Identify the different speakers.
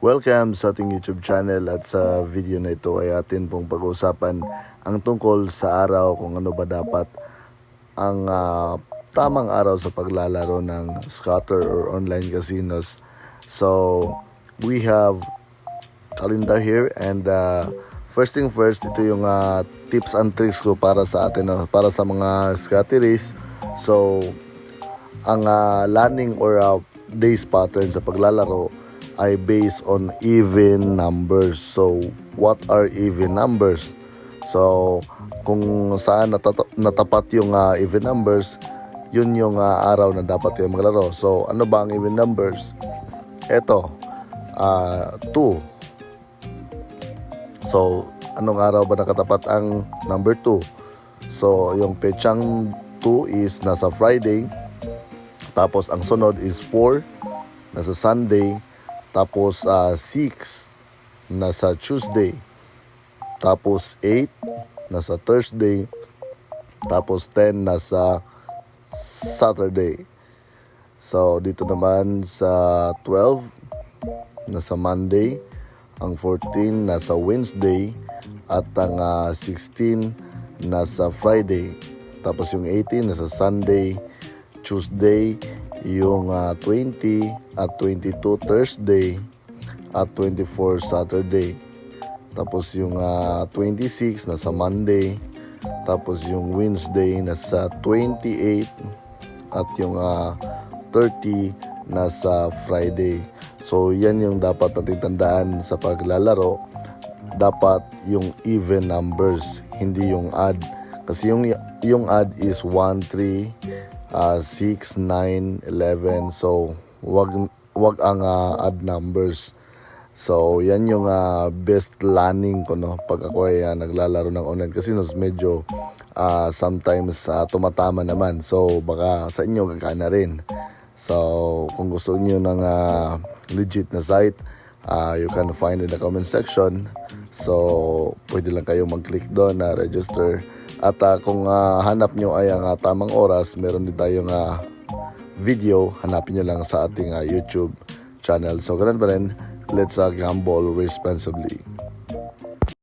Speaker 1: Welcome sa ating YouTube channel at sa video na ito ay atin pong pag-uusapan ang tungkol sa araw kung ano ba dapat ang tamang araw sa paglalaro ng scatter or online casinos. So, we have calendar here and first thing first, ito yung tips and tricks ko para sa atin, para sa mga scatteries. So, ang landing or days pattern sa paglalaro ay based on even numbers. So, what are even numbers? So, kung saan natapat yung even numbers, yun yung araw na dapat kayo maglaro. So, ano ba ang even numbers? Ito, 2. So, anong araw ba nakatapat ang number 2? So, yung petsang 2 is nasa Friday. Tapos, ang sunod is 4, nasa Sunday. Tapos 6 nasa Tuesday. Tapos 8 nasa Thursday. Tapos 10 nasa Saturday. So dito naman sa 12 nasa Monday. Ang 14 nasa Wednesday. At ang 16 nasa Friday. Tapos yung 18 nasa Sunday, Tuesday, yung 20 at 22 Thursday at 24 Saturday. Tapos yung 26 nasa Monday. Tapos yung Wednesday nasa 28 at yung 30 nasa Friday. So yan yung dapat nating tandaan sa paglalaro. Dapat yung even numbers, hindi yung odd. Kasi yung odd is 1, 3, 6, 9, 11. So, wag ang odd numbers. So, yan yung best planning ko, no? Pag ako ay naglalaro ng online casinos, medyo sometimes tumatama naman. So, baka sa inyo gagana rin. So, kung gusto niyo ng legit na site, you can find in the comment section. So, pwede lang kayo mag-click doon na register. At kung hanap nyo ay ang tamang oras, meron din tayong video. Hanapin nyo lang sa ating YouTube channel. So, ganun pa rin, let's gamble responsibly.